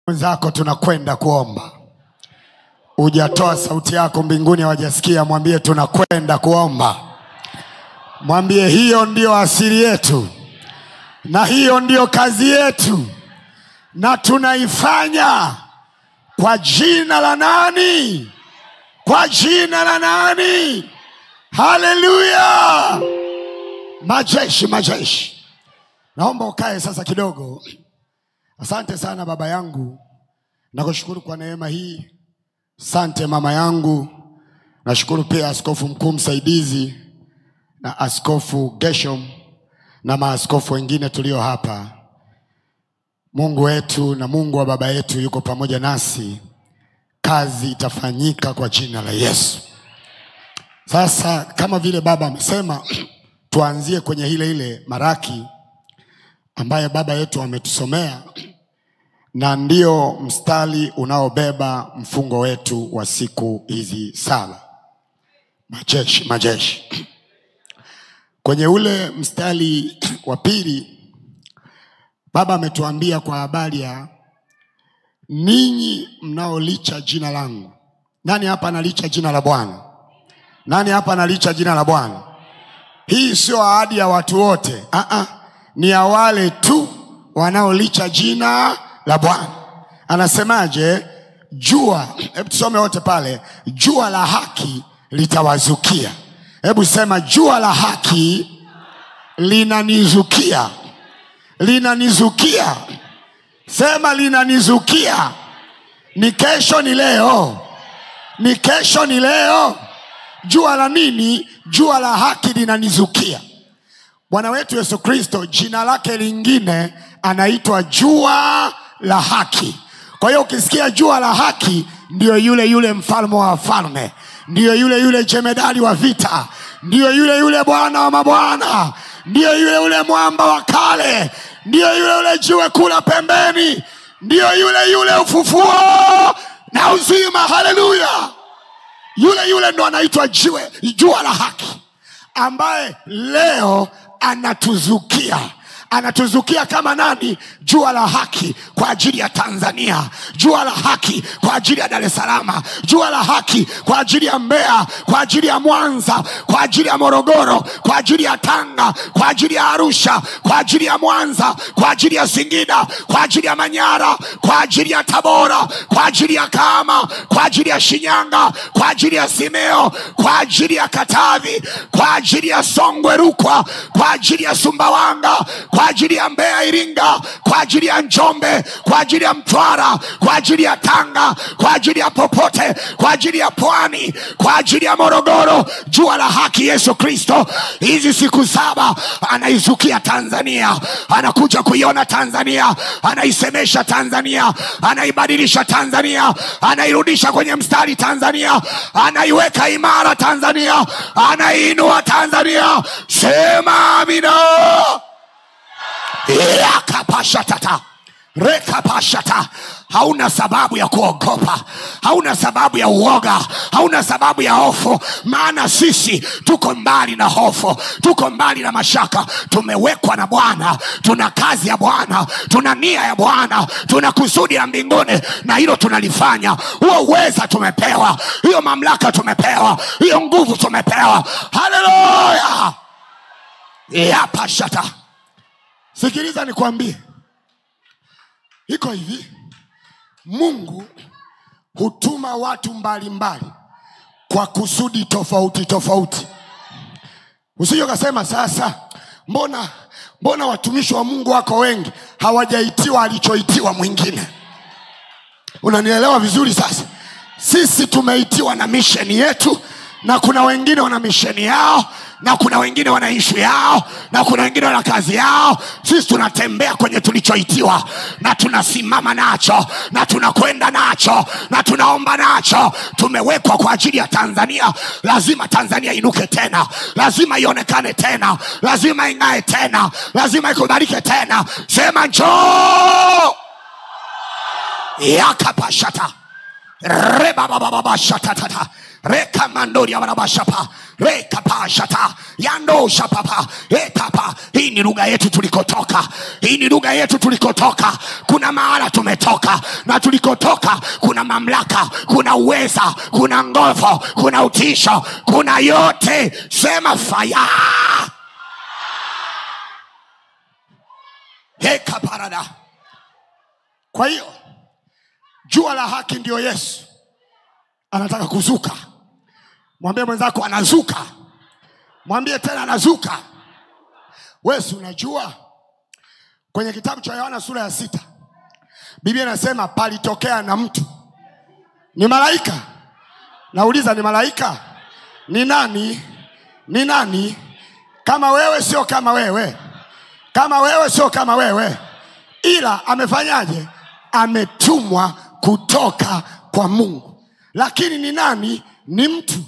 Mwenzako tunakwenda kuomba. Hujatoa sauti yako mbinguni hawajasikia, mwambie tunakwenda kuomba. Mwambie hiyo ndio asili yetu. Na hiyo ndio kazi yetu. Na tunaifanya kwa jina la nani? Kwa jina la nani? Haleluya! Majeshi, majeshi. Naomba ukae sasa kidogo. Asante sana baba yangu. Nakushukuru kwa neema hii. Asante mama yangu. Nashukuru pia askofu mkuu msaidizi na askofu Geshom na maaskofu wengine tulio hapa. Mungu wetu na Mungu wa baba yetu yuko pamoja nasi. Kazi itafanyika kwa jina la Yesu. Sasa kama vile baba amesema, tuanzie kwenye ile Maraki ambaye baba yetu ametusomea, na ndio mstari unaobeba mfungo wetu wa siku hizi 7. Majeshi, majeshi. Kwenye ule mstari wa 2 baba ametuambia kwa habari ya ninyi mnaolicha jina langu. Nani hapa analicha jina la Bwana? Nani hapa analicha jina la Bwana? Hii sio ahadi ya watu wote. Ni ya wale tu wanaolicha jina la Bwana. Anasemaje? Jua, hebu tusome wote pale. Jua la haki litawazukia. Hebu sema jua la haki linanizukia. Linanizukia. Sema linanizukia. Ni kesho, ni leo. Ni kesho, ni leo. Jua la nini? Jua la haki linanizukia. Bwana wetu Yesu Kristo jina lake lingine anaitwa jua la haki. Kwa hiyo ukisikia jua la haki, ndio yule mfalme wa wafalme, ndio yule jemedari wa vita, ndio yule Bwana wa mabwana, ndio yule mwamba wa kale, ndio yule jiwe kula pembeni, ndio yule ufufuo na uzima. Haleluya! Yule ndo anaitwa jua la haki, ambaye leo anatuzukia. Anatuzukia kama nani? Jua la haki kwa ajili ya Tanzania, jua la haki kwa ajili ya Dar es Salaam, jua la haki kwa ajili ya Mbeya, kwa ajili ya Mwanza, kwa ajili ya Morogoro, kwa ajili ya Tanga, kwa ajili ya Arusha, kwa ajili ya Mwanza, kwa ajili ya Singida, kwa ajili ya Manyara, kwa ajili ya Tabora, kwa ajili ya Kahama, kwa ajili ya Shinyanga, kwa ajili ya Simeo, kwa ajili ya Katavi, kwa ajili ya Songwe Rukwa, kwa ajili ya Sumbawanga, kwa ajili ya Mbeya Iringa, kwa ajili ya Njombe, kwa ajili ya Mtwara, kwa ajili ya Tanga, kwa ajili ya popote, kwa ajili ya Pwani, kwa ajili ya Morogoro. Jua la haki Yesu Kristo hizi siku 7 anaizukia Tanzania. Anakuja kuiona Tanzania, anaisemesha Tanzania, anaibadilisha Tanzania, anairudisha kwenye mstari Tanzania, anaiweka imara Tanzania, anaiinua Tanzania. Sema amina. Yakapashatata, rekapashata. Hauna sababu ya kuogopa, hauna sababu ya uoga, hauna sababu ya hofu, maana sisi tuko mbali na hofu, tuko mbali na mashaka. Tumewekwa na Bwana, tuna kazi ya Bwana, tuna nia ya Bwana, tuna kusudi la mbinguni, na hilo tunalifanya. Huo uweza tumepewa, hiyo mamlaka tumepewa, hiyo nguvu tumepewa. Haleluya! Yapashata. Sikiliza nikwambie, iko hivi. Mungu hutuma watu mbalimbali kwa kusudi tofauti tofauti. Usije ukasema sasa mbona watumishi wa Mungu wako wengi hawajaitiwa alichoitiwa mwingine. Unanielewa vizuri sasa? Sisi tumeitiwa na mission yetu, na kuna wengine wana mission yao, na kuna wengine wana issue yao, na kuna wengine wana kazi yao. Sisi tunatembea kwenye tulichoitiwa, na tunasimama nacho, na tunakwenda nacho, na tunaomba nacho. Tumewekwa kwa ajili ya Tanzania. Lazima Tanzania inuke tena, lazima ionekane tena, lazima ingae tena, lazima ikubalike tena. Sema njoo. Yakapashata. Reba baba baba shatata. Reka mandori ya barabashapa. Reka pashata. Yando shapapa. Etapa. Hii ni lugha yetu tulikotoka. Hii ni lugha yetu tulikotoka. Kuna mahala tumetoka. Na tulikotoka kuna mamlaka, kuna uweza, kuna nguvu, kuna utisho, kuna yote. Sema fire. Heka parada. Kwa hiyo jua la haki ndio Yesu. Anataka kuzuka. Mwambie mwenzako anazuka. Mwambie tena anazuka. Wewe unajua kwenye kitabu cha Yohana sura ya 6 Biblia inasema palitokea na mtu. Ni malaika. Nauliza, ni malaika? Ni nani? Ni nani? Kama wewe sio kama wewe. Kama wewe sio kama wewe. Ila amefanyaje? Ametumwa kutoka kwa Mungu. Lakini ni nani? Ni mtu.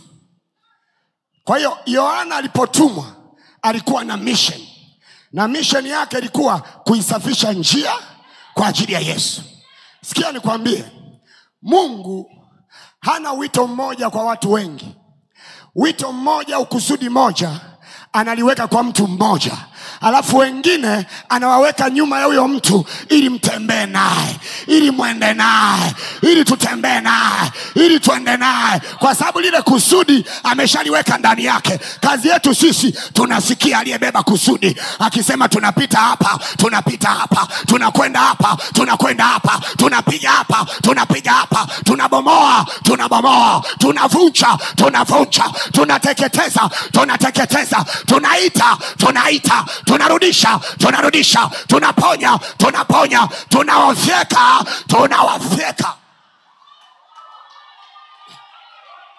Kwa hiyo Yohana alipotumwa alikuwa na mission. Na mission yake ilikuwa kuisafisha njia kwa ajili ya Yesu. Sikia nikwambie, Mungu hana wito mmoja kwa watu wengi. Wito mmoja, ukusudi moja analiweka kwa mtu mmoja. Alafu wengine anawaweka nyuma ya huyo mtu ili mtembee naye, ili muende naye, ili tutembee naye, ili tuende naye, kwa sababu lile kusudi ameshaliweka ndani yake. Kazi yetu sisi tunasikia aliyebeba kusudi akisema tunapita hapa, tunapita hapa, tunakwenda hapa, tunakwenda hapa, tunapiga hapa, tunapiga hapa, tunabomoa, tunabomoa, tunavunja, tunavunja, tunateketeza, tunateketeza, tunaita, tunaita, tunarudisha, tunarudisha, tunaponya, tunaponya, tunawafyeka, tunawafyeka.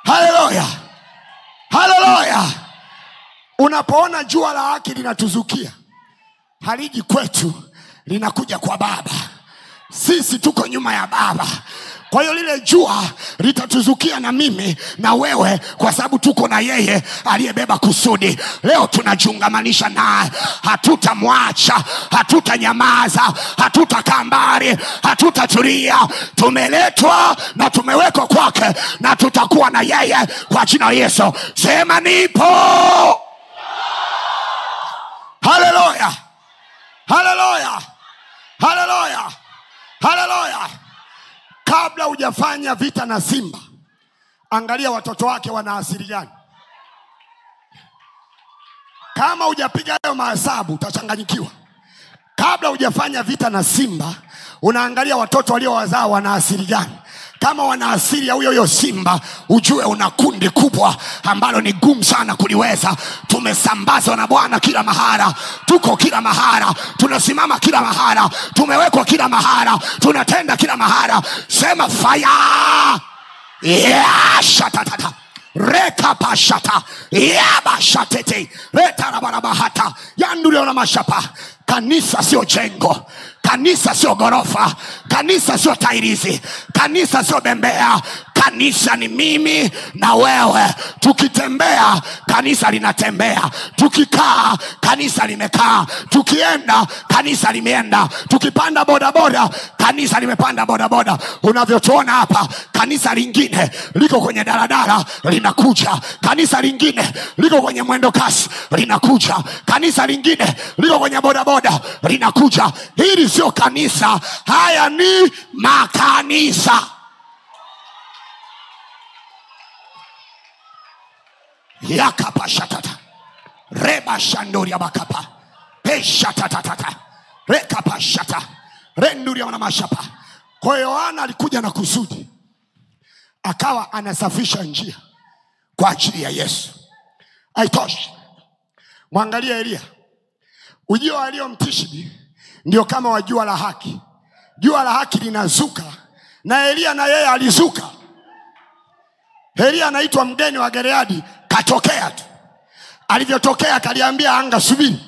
Haleluya. Haleluya. Unapoona jua la haki linatuzukia, haliji kwetu, linakuja kwa Baba. Sisi tuko nyuma ya Baba. Kwa hiyo lile jua litatuzukia na mimi na wewe, kwa sababu tuko na yeye aliyebeba kusudi. Leo tunajiungamanisha naye. Hatutamwacha, hatutanyamaza, hatutakaa mbali, hatutatulia. Tumeletwa na tumewekwa kwake, na tutakuwa na yeye kwa jina la Yesu. Sema nipo. Haleluya. Haleluya. Haleluya. Haleluya. Kabla hujafanya vita na simba, angalia watoto wake wana asili gani. Kama hujapiga hayo mahesabu utachanganyikiwa. Kabla hujafanya vita na simba, unaangalia watoto waliowazaa wana asili gani. Kama wana asili ya huyo simba, ujue una kundi kubwa ambalo ni gumu sana kuliweza. Tumesambazwa na Bwana kila mahara, tuko kila mahara, tunasimama kila mahara, tumewekwa kila mahara, tunatenda kila mahara. Sema fire. Yeah, shatatata. Reka pashata. Yaba shatete. Reta rabarabahata. Yandulio na mashapa. Kanisa sio jengo. Kanisa sio gorofa. Kanisa sio tairizi. Kanisa sio bembea. Kanisa ni mimi na wewe. Tukitembea, kanisa linatembea. Tukikaa, kanisa limekaa. Tukienda, kanisa limeenda. Tukipanda boda boda, kanisa limepanda boda boda. Unavyotuona hapa, kanisa lingine liko kwenye daladala linakuja. Kanisa lingine liko kwenye mwendo kasi linakuja. Kanisa lingine liko kwenye boda boda linakuja. Hili sio kanisa, haya ni makanisa. Yakapa shatata. Reba shandori abakapa. Pesha tatatata. Rekapa shata. Renduri wana mashapa. Kwa Yohana alikuja na kusudi, akawa anasafisha njia kwa ajili ya Yesu. Haitoshi. Mwangalia Elia. Ujio aliyomtishbi ndio kama wa jua la haki. Jua la haki linazuka, na Elia na yeye alizuka. Elia anaitwa mgeni wa Gileadi, katokea tu. Alivyotokea kaliambia anga subiri.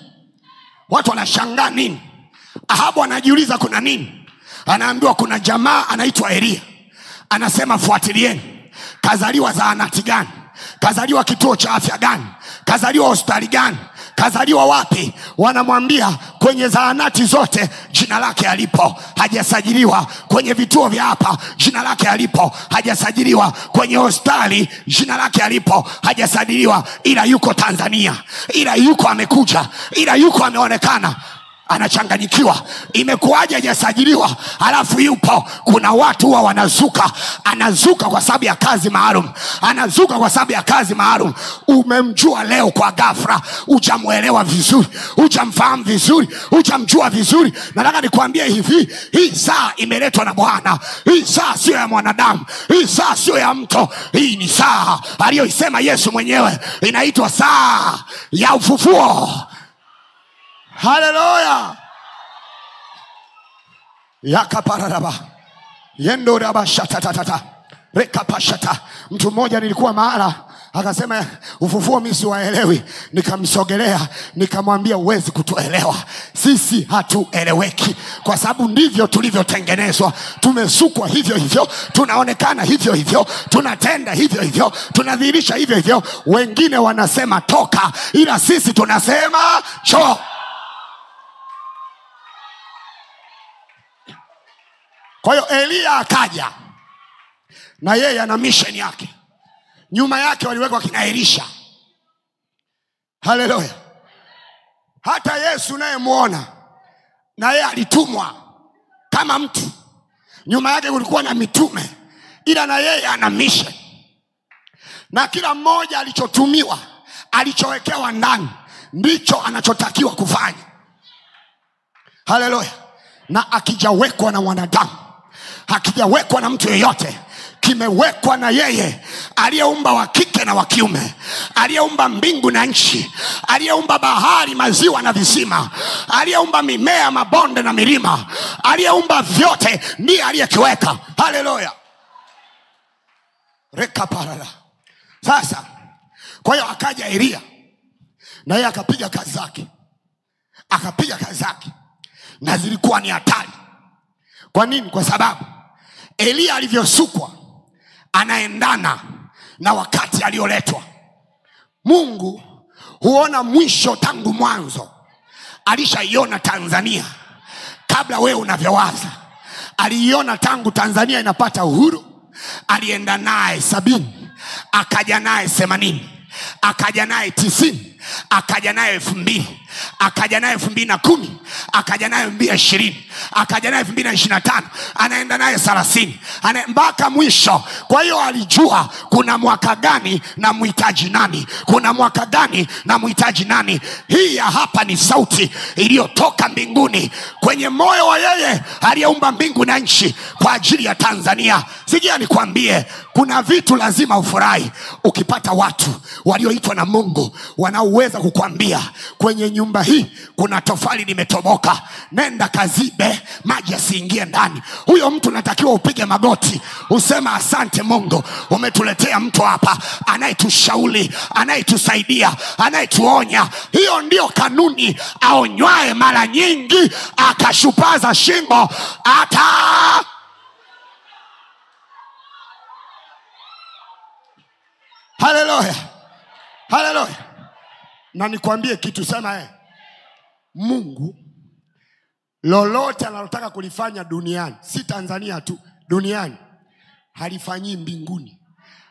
Watu wanashangaa nini? Ahabu anajiuliza kuna nini? Anaambiwa kuna jamaa anaitwa Elia. Anasema fuatilieni. Kazaliwa zahanati gani? Kazaliwa kituo cha afya gani? Kazaliwa hospitali gani? Kazaliwa wapi? Wanamwambia kwenye zahanati zote jina lake alipo, hajasajiliwa. Kwenye vituo vya hapa jina lake alipo, hajasajiliwa. Kwenye hospitali jina lake alipo, hajasajiliwa. Ila yuko Tanzania, ila yuko amekuja, ila yuko ameonekana. Anachanganyikiwa, imekuwaje hajasajiliwa halafu yupo? Kuna watu huwa wanazuka, anazuka kwa sababu ya kazi maalum, anazuka kwa sababu ya kazi maalum. Umemjua leo kwa ghafla, hujamuelewa vizuri, hujamfahamu vizuri, hujamjua vizuri. Nataka nikwambie hivi, hii saa imeletwa na Bwana. Hii saa sio ya mwanadamu, hii saa sio ya mtu. Hii ni saa aliyoisema Yesu mwenyewe, inaitwa saa ya ufufuo. Haleluya. Yakapararaba yendo raba shatatatata rekapashata. Mtu mmoja nilikuwa mahala akasema ufufuo mimi siwaelewi. Nikamsogelea nikamwambia uwezi kutuelewa, sisi hatueleweki kwa sababu ndivyo tulivyotengenezwa. Tumesukwa hivyo hivyo, tunaonekana hivyo hivyo, tunatenda hivyo hivyo, tunadhihirisha hivyo hivyo. Wengine wanasema toka, ila sisi tunasema cho. Kwa hiyo Elia akaja na yeye ana mission yake. Nyuma yake waliwekwa kina Elisha. Haleluya. Hata Yesu naye muona, na yeye alitumwa kama mtu. Nyuma yake kulikuwa na mitume, ila na yeye ana mission. Na kila mmoja alichotumiwa, alichowekewa ndani, ndicho anachotakiwa kufanya. Haleluya. Na akijawekwa na wanadamu, hakijawekwa na mtu yeyote, kimewekwa na yeye aliyeumba wa kike na wa kiume, aliyeumba mbingu na nchi, aliyeumba bahari, maziwa na visima, aliyeumba mimea, mabonde na milima, aliyeumba vyote, ndiye aliyekiweka. Haleluya. Rekaparara. Sasa kwa hiyo akaja Elia na yeye akapiga kazi zake, akapiga kazi zake, na zilikuwa ni hatari. Kwa nini? Kwa sababu Elia alivyosukwa anaendana na wakati alioletwa. Mungu huona mwisho tangu mwanzo. Alishaiona Tanzania kabla wewe unavyowaza. Aliiona tangu Tanzania inapata uhuru. Alienda naye 70, akaja naye 80, akaja naye 90, akaja naye 2000, akaja naye 2010, akaja naye 2020, akaja naye 2025, anaenda naye 30, mpaka mwisho. Kwa hiyo alijua kuna mwaka gani na muhitaji nani, kuna mwaka gani na muhitaji nani. Hii ya hapa ni sauti iliyotoka mbinguni kwenye moyo wa yeye aliyeumba mbingu na nchi kwa ajili ya Tanzania. Sikia nikwambie, kuna vitu lazima ufurahi ukipata watu walioitwa na Mungu wanaoweza kukwambia kwenye nyumba hii kuna tofali limetoboka, nenda kazibe maji yasiingie ndani. Huyo mtu natakiwa upige magoti, usema asante Mungu, umetuletea mtu hapa anayetushauri, anayetusaidia, anayetuonya. Hiyo ndio kanuni. Aonywae mara nyingi akashupaza shingo ata. Haleluya. Haleluya. Na nikwambie kitu, sema Mungu lolote analotaka kulifanya duniani, si Tanzania tu, duniani, halifanyii mbinguni.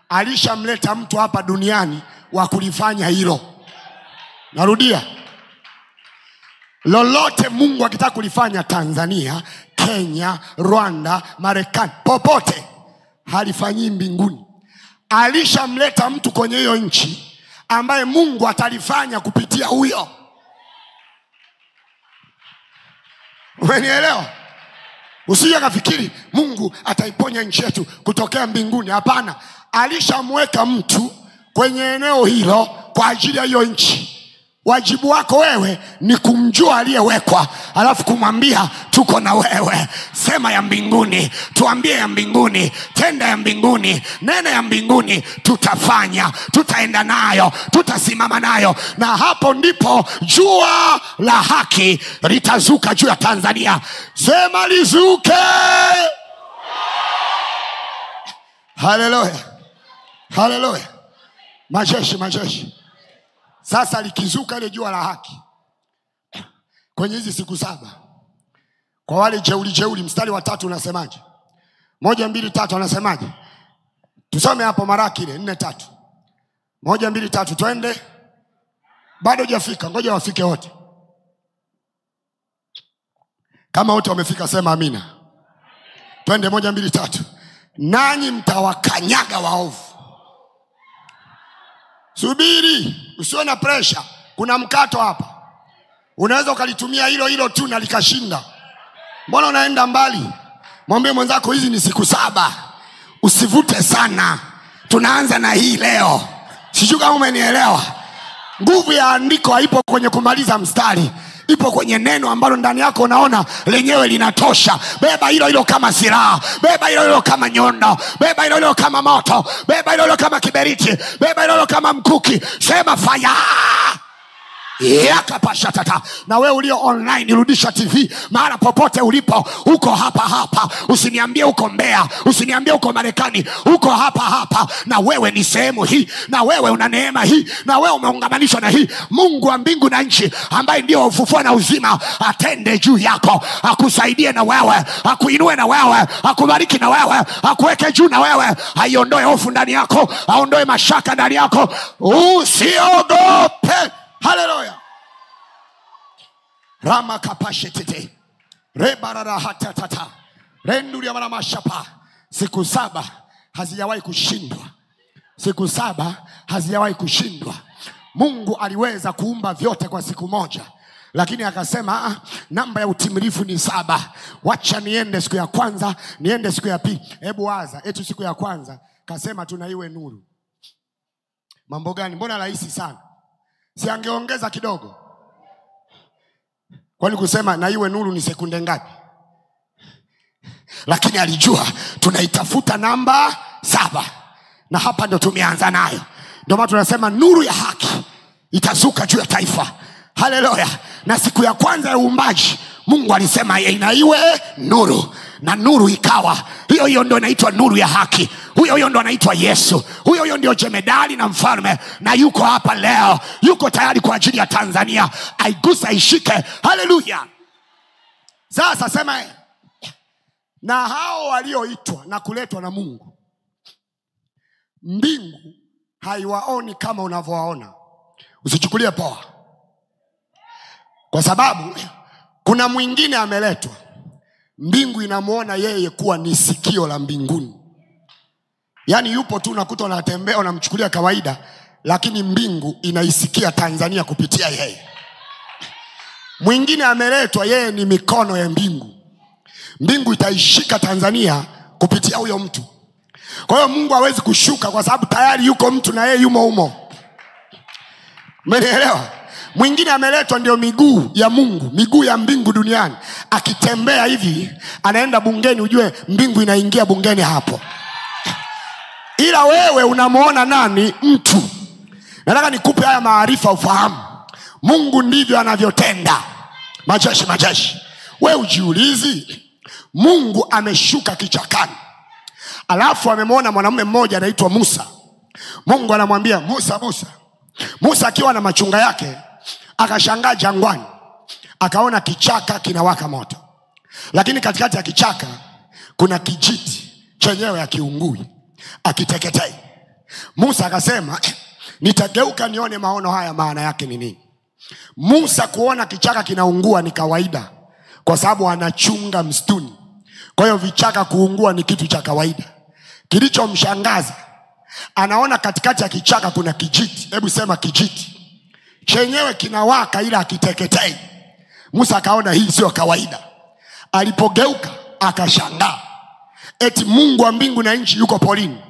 Alishamleta mtu hapa duniani wa kulifanya hilo. Narudia, lolote Mungu akitaka kulifanya Tanzania, Kenya, Rwanda, Marekani, popote, halifanyii mbinguni. Alishamleta mtu kwenye hiyo nchi ambaye Mungu atalifanya kupitia huyo. Umenielewa? Usije kafikiri Mungu ataiponya nchi yetu kutokea mbinguni. Hapana, alishamweka mtu kwenye eneo hilo kwa ajili ya hiyo nchi. Wajibu wako wewe ni kumjua aliyewekwa, alafu kumwambia tuko na wewe. Sema ya mbinguni, tuambie ya mbinguni, tenda ya mbinguni, nena ya mbinguni. Tutafanya, tutaenda nayo, tutasimama nayo. Na hapo ndipo jua la haki litazuka juu ya Tanzania. Sema lizuke. Haleluya. Haleluya. Majeshi, majeshi. Sasa likizuka ile jua la haki kwenye hizi siku 7, kwa wale jeuri, mstari wa 3 unasemaje? 1, 2, 3 anasemaje? Tusome hapo Maraki ile 4:3. 1, 2, 3 twende. Bado hujafika, ngoja wafike wote. Kama wote wamefika sema amina. Twende 1, 2, 3. Nanyi mtawakanyaga waovu. Subiri, usiwe na pressure. Kuna mkato hapa. Unaweza ukalitumia hilo tu na likashinda. Mbona unaenda mbali? Mwambie mwenzako hizi ni siku 7. Usivute sana. Tunaanza na hii leo. Sijui kama umenielewa. Nguvu ya andiko haipo kwenye kumaliza mstari. Ipo kwenye neno ambalo ndani yako unaona lenyewe linatosha. Beba hilo kama silaha. Beba hilo kama nyondo. Beba hilo kama moto. Beba hilo kama kiberiti. Beba hilo kama mkuki. Sema fire. Yakapashatata. Na wewe ulio online, rudisha TV maana popote ulipo, uko hapa. Usiniambie uko Mbeya, usiniambie uko Marekani, uko hapa. Na wewe ni sehemu hii, na wewe una neema hii, na wewe umeungamanishwa na hii. Mungu wa mbingu na nchi ambaye ndio ufufuo na uzima atende juu yako, akusaidie na wewe, akuinue na wewe, akubariki na wewe, akuweke juu na wewe, aiondoe hofu ndani yako, aondoe mashaka ndani yako. Usiogope. Haleluya. Rama kapashetete. Rebarara hatatata. Renduri ya mashapa. Siku 7 hazijawahi kushindwa. Siku 7 hazijawahi kushindwa. Mungu aliweza kuumba vyote kwa siku moja, lakini akasema namba ya utimilifu ni 7. Wacha niende siku ya kwanza, niende siku ya pili. Hebu waza, eti siku ya kwanza kasema tunaiwe nuru. Mambo gani? Mbona rahisi sana? Si angeongeza kidogo? Kwani kusema na iwe nuru ni sekunde ngapi? Lakini alijua tunaitafuta namba 7. Na hapa ndo tumeanza nayo. Ndio maana tunasema nuru ya haki itazuka juu ya taifa. Haleluya. Na siku ya kwanza ya uumbaji Mungu alisema na iwe nuru, na nuru ikawa. Hiyo ndio inaitwa nuru ya haki. Huyo ndio anaitwa Yesu. Huyo ndio jemedali na mfalme, na yuko hapa leo. Yuko tayari kwa ajili ya Tanzania. Aigusa, ishike. Haleluya. Sasa sema, na hao walioitwa na kuletwa na Mungu, mbingu haiwaoni kama unavyowaona. Usichukulie poa, kwa sababu kuna mwingine ameletwa, mbingu inamuona yeye kuwa ni sikio la mbinguni. Yani yupo tu, unakuta unatembea unamchukulia kawaida, lakini mbingu inaisikia Tanzania kupitia yeye. Mwingine ameletwa, yeye ni mikono ya mbingu. Mbingu itaishika Tanzania kupitia huyo mtu. Kwa hiyo Mungu hawezi kushuka kwa sababu tayari yuko mtu na yeye yumo humo. Umeelewa? Mwingine ameletwa ndio miguu ya Mungu, miguu ya mbingu duniani. Akitembea hivi anaenda bungeni, ujue mbingu inaingia bungeni hapo. Ila wewe unamuona nani? Mtu. Nataka nikupe haya maarifa ufahamu. Mungu ndivyo anavyotenda. Majeshi. Wewe ujiulizi, Mungu ameshuka kichakani. Alafu amemwona mwanamume mmoja anaitwa Musa. Mungu anamwambia Musa. Musa akiwa na machunga yake akashangaa jangwani, akaona kichaka kinawaka moto, lakini katikati ya kichaka kuna kijiti chenyewe akiungui, akiteketei. Musa akasema nitageuka nione maono haya maana yake ni nini. Musa kuona kichaka kinaungua ni kawaida, kwa sababu anachunga msituni. Kwa hiyo vichaka kuungua ni kitu cha kawaida. Kilichomshangaza, anaona katikati ya kichaka kuna kijiti. Hebu sema kijiti. Chenyewe kinawaka ila akiteketei. Musa akaona hii sio kawaida. Alipogeuka akashangaa, eti Mungu wa mbingu na nchi yuko porini.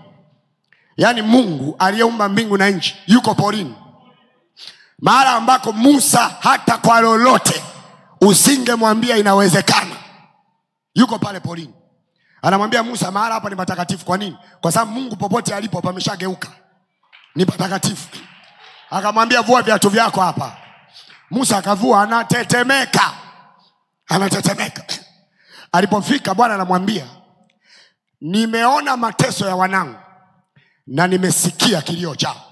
Yaani Mungu aliyeumba mbingu na nchi yuko porini. Mahali ambako Musa hata kwa lolote usingemwambia inawezekana, yuko pale porini. Anamwambia Musa, mahali hapa ni patakatifu. Kwa nini? Kwa sababu Mungu popote alipo pameshageuka, ni patakatifu. Akamwambia vua viatu vyako hapa. Musa akavua, anatetemeka. Alipofika Bwana anamwambia, nimeona mateso ya wanangu na nimesikia kilio chao.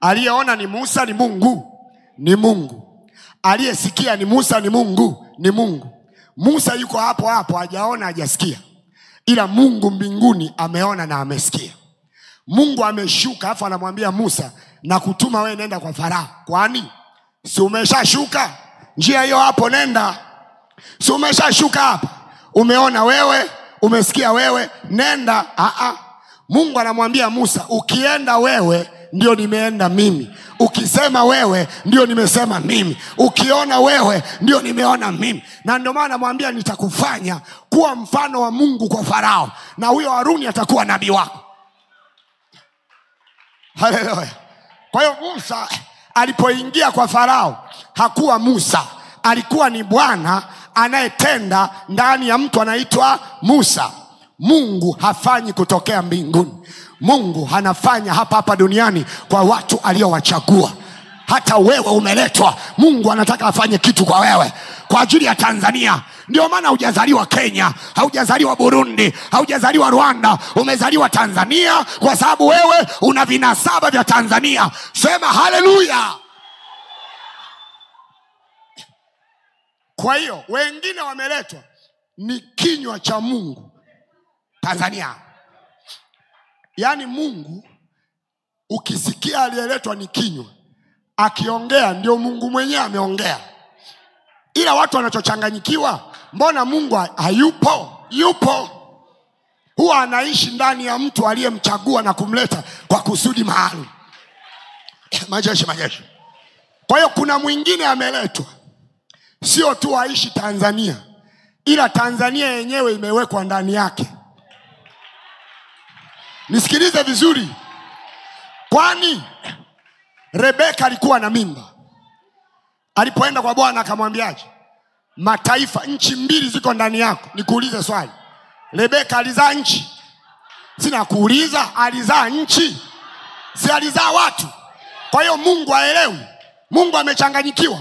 Aliyeona ni Musa ni Mungu. Ni Mungu. Aliyesikia ni Musa ni Mungu. Ni Mungu. Musa yuko hapo hapo, hajaona hajasikia. Ila Mungu mbinguni ameona na amesikia. Mungu ameshuka afa anamwambia Musa, na kutuma wewe nenda kwa Farao. Kwani si umeshashuka? Njia hiyo hapo nenda. Si umeshashuka hapa? Umeona wewe, umesikia wewe, nenda. Mungu anamwambia Musa, ukienda wewe ndio nimeenda mimi. Ukisema wewe ndio nimesema mimi. Ukiona wewe ndio nimeona mimi. Na ndio maana anamwambia nitakufanya kuwa mfano wa Mungu kwa Farao, na huyo Haruni atakuwa nabii wako. Haleluya. Kwa hiyo Musa alipoingia kwa Farao hakuwa Musa, alikuwa ni Bwana anayetenda ndani ya mtu anaitwa Musa. Mungu hafanyi kutokea mbinguni. Mungu anafanya hapa hapa duniani kwa watu aliowachagua. Hata wewe umeletwa, Mungu anataka afanye kitu kwa wewe kwa ajili ya Tanzania. Ndio maana hujazaliwa Kenya, haujazaliwa Burundi, haujazaliwa Rwanda, umezaliwa Tanzania kwa sababu wewe una vinasaba vya Tanzania. Sema haleluya. Kwa hiyo wengine wameletwa ni kinywa cha Mungu Tanzania. Yaani Mungu ukisikia aliyeletwa ni kinywa, akiongea ndio Mungu mwenyewe ameongea. Ila watu wanachochanganyikiwa, mbona Mungu hayupo? Yupo. Huwa anaishi ndani ya mtu aliyemchagua na kumleta kwa kusudi maalum. Majeshi. Kwa hiyo kuna mwingine ameletwa, sio tu aishi Tanzania, ila Tanzania yenyewe imewekwa ndani yake. Nisikilize vizuri. Kwani Rebeka alikuwa na mimba. Alipoenda kwa Bwana akamwambiaje? Mataifa, nchi 2 ziko ndani yako. Nikuulize swali. Rebeka alizaa nchi? Sina kuuliza, alizaa nchi? Si alizaa watu? Kwa hiyo Mungu haelewi. Mungu amechanganyikiwa.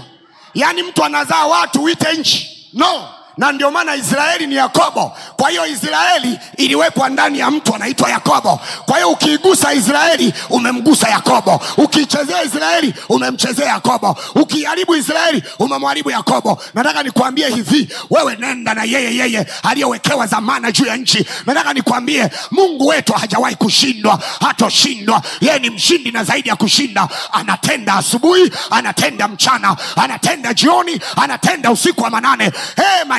Yaani mtu anazaa watu uite nchi? No. Na ndio maana Israeli ni Yakobo. Kwa hiyo Israeli iliwekwa ndani ya mtu anaitwa Yakobo. Kwa hiyo ukiigusa Israeli umemgusa Yakobo. Ukichezea Israeli umemchezea Yakobo. Ukiharibu Israeli umemharibu Yakobo. Nataka nikwambie hivi, wewe nenda na yeye aliyewekewa zamana juu ya nchi. Nataka nikwambie Mungu wetu hajawahi kushindwa, hatoshindwa. Yeye ni mshindi na zaidi ya kushinda. Anatenda asubuhi, anatenda mchana, anatenda jioni, anatenda usiku wa manane.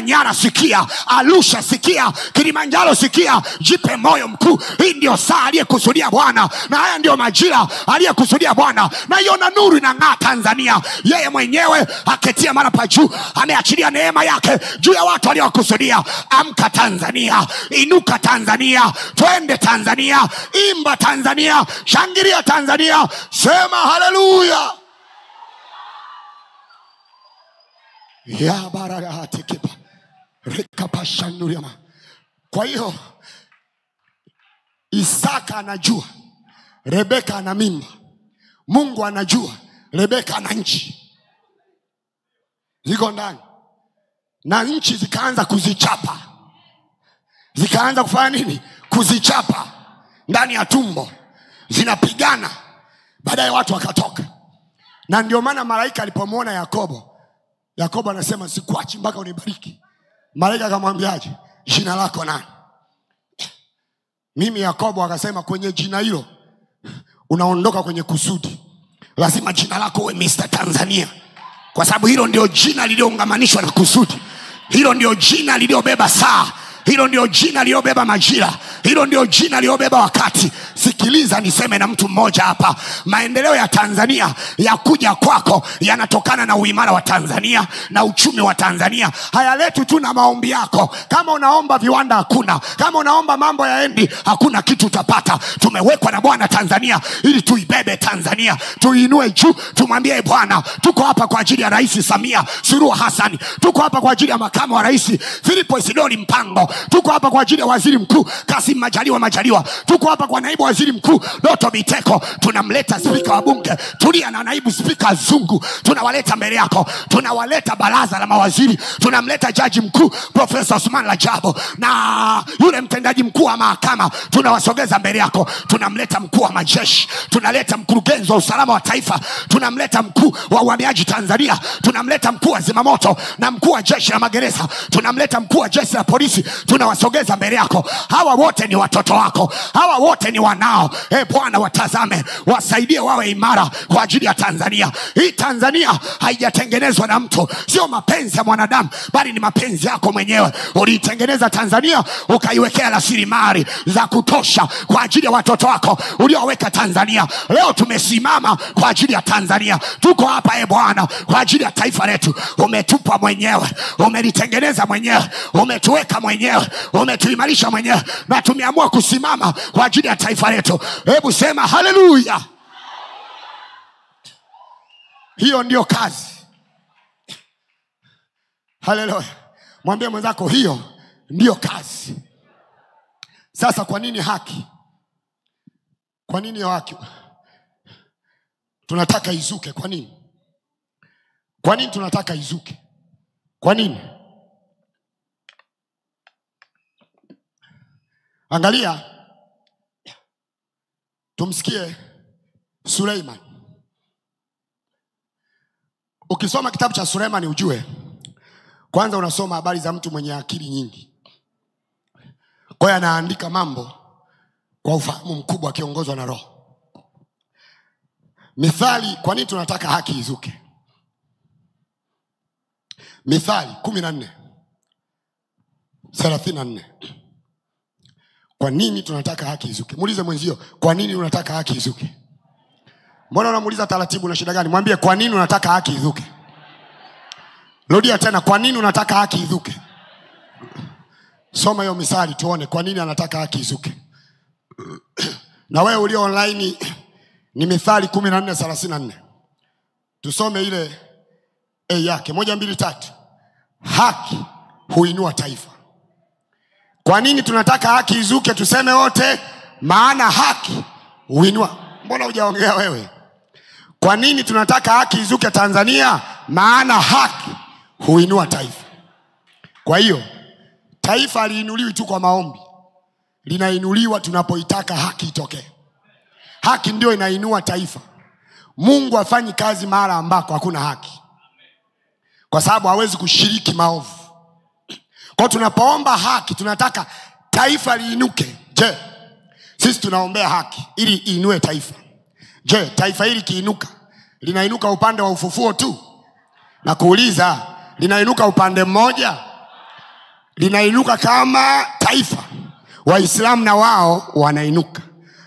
Manyara sikia, Arusha sikia, Kilimanjaro sikia, jipe moyo mkuu. Hii ndio saa aliyekusudia Bwana, na haya ndio majira aliyekusudia Bwana. Na iona nuru inang'aa Tanzania. Yeye mwenyewe aketia mara pa juu ameachilia neema yake juu ya watu aliokusudia. Amka Tanzania, inuka Tanzania, twende Tanzania, imba Tanzania, shangilia Tanzania, sema haleluya. Ya baraka tekepa rekapashanuriama. Kwa hiyo Isaka anajua Rebeka ana mimba. Mungu anajua Rebeka ana nchi ziko ndani, na nchi zikaanza kuzichapa. Zikaanza kufanya nini? Kuzichapa ndani ya tumbo, zinapigana. Baadaye watu wakatoka. Na ndio maana malaika alipomwona Yakobo anasema sikuachi mpaka unibariki. Malaika akamwambiaje? Jina lako nani? Mimi Yakobo. Akasema kwenye jina hilo unaondoka kwenye kusudi. Lazima jina lako uwe Mr. Tanzania, kwa sababu hilo ndio jina lilioungamanishwa na kusudi. Hilo ndio jina liliobeba saa. Hilo ndio jina liliobeba majira. Hilo ndio jina liliobeba wakati. Sikiliza niseme na mtu mmoja hapa. Maendeleo ya Tanzania ya kuja kwako yanatokana na uimara wa Tanzania na uchumi wa Tanzania. Hayaletu tu na maombi yako. Kama unaomba viwanda hakuna. Kama unaomba mambo yaendi, hakuna kitu utapata. Tumewekwa na Bwana Tanzania ili tuibebe Tanzania, tuinue juu. Tumwambie Bwana, tuko hapa kwa ajili ya Rais Samia Suluhu Hassan. Tuko hapa kwa ajili ya makamu wa rais Philip Isidori Mpango. Tuko hapa kwa ajili ya waziri mkuu Kassim Majaliwa. Tuko hapa kwa naibu waziri mkuu Doto Biteko, tunamleta spika wa bunge Tulia na naibu spika Zungu, tunawaleta mbele yako. Tunawaleta baraza la mawaziri, tunamleta jaji mkuu Profesa Osman Rajabu na yule mtendaji mkuu wa mahakama, tunawasogeza mbele yako. Tunamleta mkuu wa majeshi, tunaleta mkurugenzi wa usalama wa taifa, tunamleta mkuu wa uhamiaji Tanzania, tunamleta mkuu wa zimamoto na mkuu wa jeshi la magereza, tunamleta mkuu wa jeshi la polisi. Tunawasogeza mbele yako. Hawa wote ni watoto wako, hawa wote ni wanao. Bwana, watazame, wasaidie wawe imara kwa ajili ya Tanzania. Hii Tanzania haijatengenezwa na mtu, sio mapenzi ya mwanadamu, bali ni mapenzi yako mwenyewe. Uliitengeneza Tanzania, ukaiwekea rasilimali za kutosha kwa ajili ya watoto wako ulioweka Tanzania. Leo tumesimama kwa ajili ya Tanzania. Tuko hapa Bwana kwa ajili ya taifa letu. Umetupa mwenyewe, umelitengeneza mwenyewe, umetuweka mwenyewe, umetuimarisha mwenyewe, na tumeamua kusimama kwa ajili ya taifa letu. Hebu sema haleluya. Hiyo ndio kazi. Haleluya. Mwambie mwenzako hiyo ndio kazi. Sasa kwa nini haki? Kwa nini haki tunataka izuke? Kwa nini? Kwa nini tunataka izuke? Kwa nini? Angalia, tumsikie Suleiman. Ukisoma kitabu cha Suleiman ujue, kwanza unasoma habari za mtu mwenye akili nyingi. Kwa hiyo anaandika mambo kwa ufahamu mkubwa akiongozwa na Roho. Mithali, kwa nini tunataka haki izuke? Mithali 14:34. Kwa nini tunataka haki izuke? Muulize mwenzio, kwa nini unataka haki izuke? Mbona unamuuliza taratibu, na shida gani? Mwambie, kwa nini unataka haki izuke? Rudia tena, kwa nini unataka haki izuke? Soma hiyo Mithali tuone kwa nini anataka haki izuke. Na wewe ulio online ni Mithali 14:34. Tusome ile yake 1 2 3. Haki huinua taifa. Kwa nini tunataka haki izuke? Tuseme wote, maana haki huinua. Mbona hujaongea wewe? Kwa nini tunataka haki izuke Tanzania? Maana haki huinua taifa. Kwa hiyo taifa haliinuliwi tu kwa maombi, linainuliwa tunapoitaka haki itokee. Haki ndio inainua taifa. Mungu hafanyi kazi mahali ambako hakuna haki, kwa sababu hawezi kushiriki maovu. Kwa tunapoomba haki, tunataka taifa liinuke. Je, sisi tunaombea haki ili iinue taifa. Je, taifa hili kiinuka, linainuka upande wa ufufuo tu? Na kuuliza, linainuka upande mmoja? Linainuka kama taifa. Waislamu na wao wanainuka,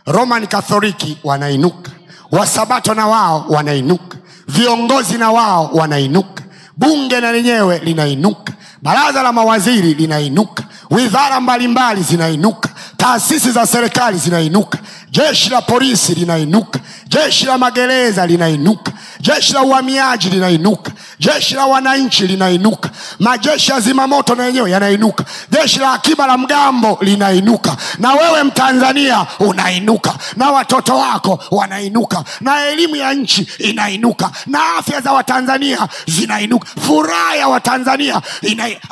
Roman Katholiki wanainuka, Wasabato na wao wanainuka, viongozi na wao wanainuka, bunge na lenyewe linainuka, baraza la mawaziri linainuka, wizara mbalimbali zinainuka, taasisi za serikali zinainuka, jeshi la polisi linainuka, jeshi la magereza linainuka, jeshi la uhamiaji linainuka, jeshi la wananchi linainuka, majeshi ya zimamoto na yenyewe yanainuka, jeshi la akiba la mgambo linainuka, na wewe Mtanzania unainuka, na watoto wako wanainuka, na elimu ya nchi inainuka, na afya za Watanzania zinainuka, furaha ya Watanzania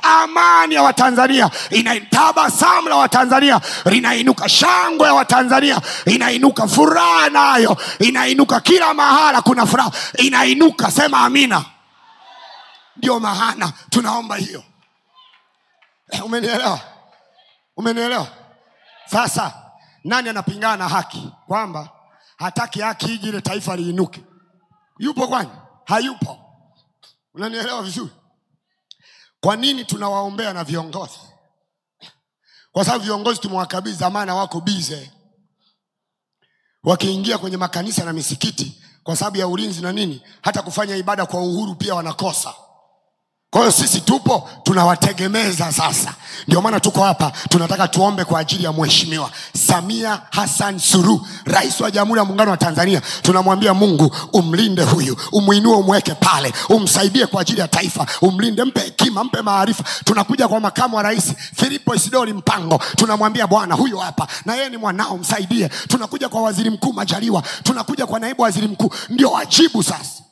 amani ya Watanzania tabasamu la Watanzania linainuka, shangwe ya Watanzania inainuka, furaha nayo inainuka, kila mahala kuna furaha inainuka. Sema amina. Ndio maana tunaomba hiyo. Umenielewa? Umenielewa? Sasa nani anapingana na haki? Kwamba hataki haki ije ile taifa liinuke. Yupo kwani? Hayupo. Unanielewa vizuri? Kwa nini tunawaombea na viongozi? Kwa sababu viongozi tumewakabidhi zamana, wako bize wakiingia kwenye makanisa na misikiti kwa sababu ya ulinzi na nini, hata kufanya ibada kwa uhuru pia wanakosa. Kwa hiyo sisi tupo tunawategemeza sasa. Ndio maana tuko hapa, tunataka tuombe kwa ajili ya Mheshimiwa Samia Hassan Suluhu, Rais wa Jamhuri ya Muungano wa Tanzania. Tunamwambia Mungu umlinde huyu, umuinue, umweke pale, umsaidie kwa ajili ya taifa, umlinde, mpe hekima, mpe maarifa. Tunakuja kwa Makamu wa Rais Filipo Isidori Mpango, tunamwambia Bwana huyu hapa na yeye ni mwanao, msaidie. Tunakuja kwa Waziri Mkuu Majaliwa, tunakuja kwa Naibu Waziri Mkuu. Ndio wajibu sasa.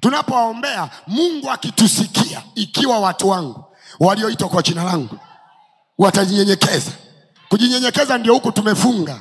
Tunapowaombea, Mungu akitusikia, ikiwa watu wangu walioitwa kwa jina langu watajinyenyekeza. Kujinyenyekeza ndio huku tumefunga.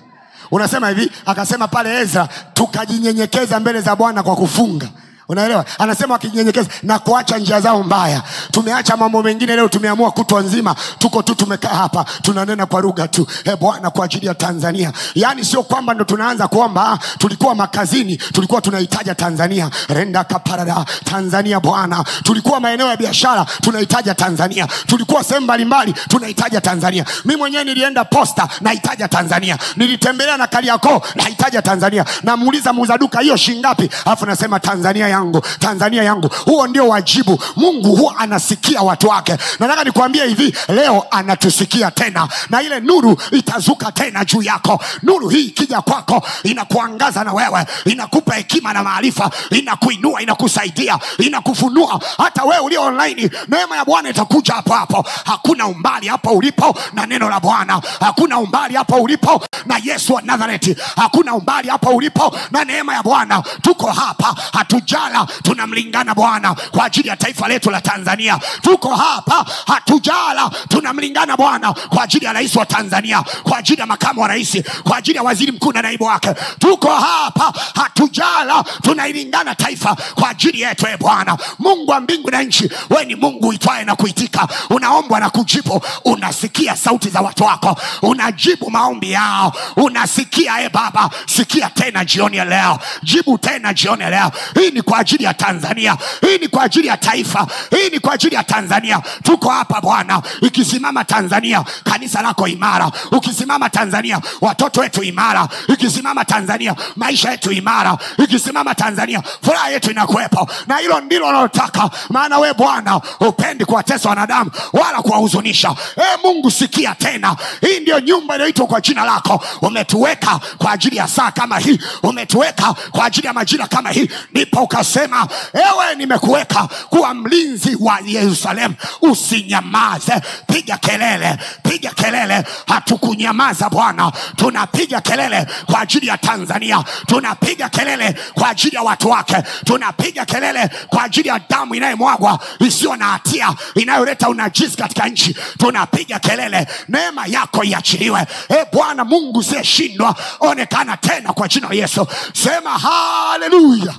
Unasema hivi, akasema pale Ezra, tukajinyenyekeza mbele za Bwana kwa kufunga. Unaelewa? Anasema wakijinyenyekeza na kuacha njia zao mbaya. Tumeacha mambo mengine, leo tumeamua kutwa nzima tuko tu tumekaa hapa tunanena kwa lugha tu. Bwana kwa ajili ya Tanzania. Yaani sio kwamba ndo tunaanza kuomba, tulikuwa makazini, tulikuwa tunahitaji Tanzania. Renda kaparada Tanzania Bwana. Tulikuwa maeneo ya biashara, tunahitaji Tanzania. Tulikuwa sehemu mbalimbali, tunahitaji Tanzania. Mimi mwenyewe nilienda posta, nahitaji Tanzania. Nilitembelea na Kariakoo, nahitaji Tanzania. Namuuliza muuza duka, hiyo shilingi ngapi? Alafu nasema Tanzania yangu, Tanzania yangu. Huo ndio wajibu. Mungu huwa anasikia watu wake. Nataka nikwambie hivi, leo anatusikia tena, na ile nuru itazuka tena juu yako. Nuru hii ikija kwako, inakuangaza na wewe, inakupa hekima na maarifa, inakuinua, inakusaidia, inakufunua. Hata wewe ulio online, neema ya Bwana itakuja hapo hapo. Hakuna umbali hapo ulipo na neno la Bwana. Hakuna umbali hapo ulipo na Yesu wa Nazareti. Hakuna umbali hapo ulipo na neema ya Bwana. Tuko hapa, hatujala, tunamlingana Bwana kwa ajili ya taifa letu la Tanzania. Tuko hapa, hatujala, tunamlingana Bwana kwa ajili ya rais wa Tanzania, kwa ajili ya makamu wa rais, kwa ajili ya waziri mkuu na naibu wake. Tuko hapa, hatujala, tunailingana taifa kwa ajili yetu. Bwana Mungu wa mbingu na nchi, wewe ni Mungu uitwaye na kuitika. Unaomba na kujibu. Unasikia sauti za watu wako, unajibu maombi yao. Unasikia Baba, sikia tena jioni ya leo. Jibu tena jioni ya leo. Hii ni kwa ajili ya Tanzania. Hii ni kwa ajili ya taifa. Hii ni kwa ajili ya Tanzania. Tuko hapa Bwana. Ikisimama Tanzania, kanisa lako imara. Ukisimama Tanzania, watoto wetu imara. Ikisimama Tanzania, maisha yetu imara. Ikisimama Tanzania, furaha yetu inakuwepo. Na hilo ndilo unalotaka. Maana we Bwana upendi kuwatesa wanadamu wala kuwahuzunisha. Mungu sikia tena. Hii ndio nyumba inaitwa kwa jina lako. Umetuweka kwa ajili ya saa kama hii. Umetuweka kwa ajili ya majira kama hii. Ndipo ukasema, ewe nimekuweka kuwa mlinzi wa Yerusalemu. Usinyamaze. Piga kelele. Piga kelele. Hatukunyamaza Bwana. Tunapiga kelele kwa ajili ya Tanzania. Tunapiga kelele kwa ajili ya watu wake. Tunapiga kelele kwa ajili ya damu inayomwagwa isiyo na hatia, inayoleta unajisi katika nchi. Tunapiga kelele. Neema yako iachiliwe. Bwana Mungu usiyeshindwa, onekana tena kwa jina la Yesu. Sema haleluya.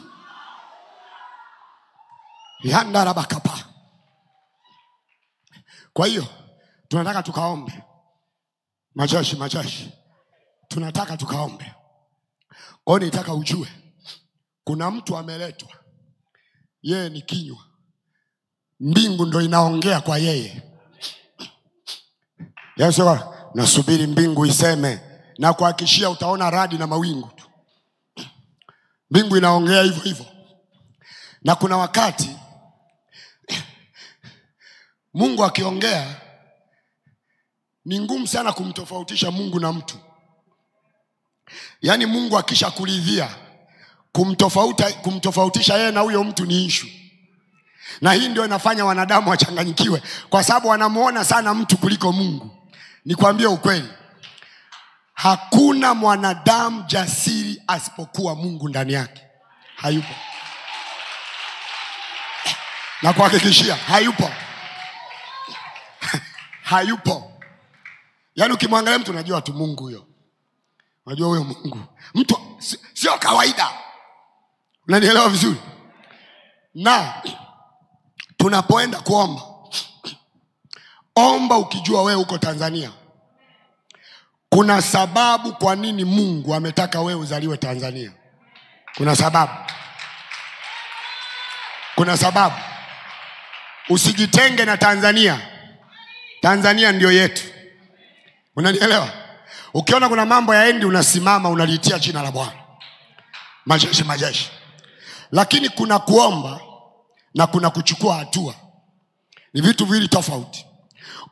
Yandarabakapa. Kwa hiyo tunataka tukaombe. Majashi. Tunataka tukaombe. Kwa hiyo nitaka ujue, kuna mtu ameletwa, yeye ni kinywa, mbingu ndo inaongea kwa yeye. Yesu, nasubiri mbingu iseme, na kuhakikishia utaona radi na mawingu tu. Mbingu inaongea hivyo hivyo. Na kuna wakati Mungu akiongea, ni ngumu sana kumtofautisha Mungu na mtu. Yaani Mungu akisha kuridhia, kumtofautisha yeye na huyo mtu ni issue. Na hii ndio inafanya wanadamu wachanganyikiwe, kwa sababu wanamuona sana mtu kuliko Mungu. Nikwambie ukweli, hakuna mwanadamu jasiri asipokuwa Mungu ndani yake. Hayupo. Na kuhakikishia hayupo. Hayupo. Yaani ukimwangalia mtu unajua tu Mungu huyo. Unajua huyo Mungu. Mtu sio kawaida. Unanielewa vizuri? Na tunapoenda kuomba, omba ukijua wewe uko Tanzania. Kuna sababu kwa nini Mungu ametaka wewe uzaliwe Tanzania. Kuna sababu. Kuna sababu. Usijitenge na Tanzania. Tanzania ndio yetu. Unanielewa? Ukiona kuna mambo yaendi, unasimama unaliitia jina la Bwana. Majeshi. Lakini kuna kuomba na kuna kuchukua hatua. Ni vitu viwili tofauti.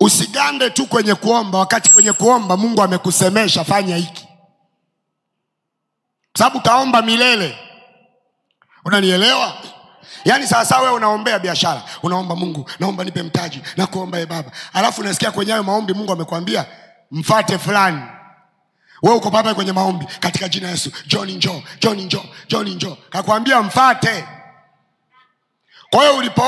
Usigande tu kwenye kuomba wakati kwenye kuomba Mungu amekusemesha fanya hiki. Sababu kaomba milele. Unanielewa? Yaani sasa wewe unaombea biashara, unaomba Mungu, naomba nipe mtaji, na kuomba Baba. Alafu unasikia kwenye hayo maombi Mungu amekwambia mfuate fulani. Wewe uko papa kwenye maombi katika jina Yesu, John njoo, John njoo, John njoo. Kakwambia mfuate. Kwa hiyo ulipo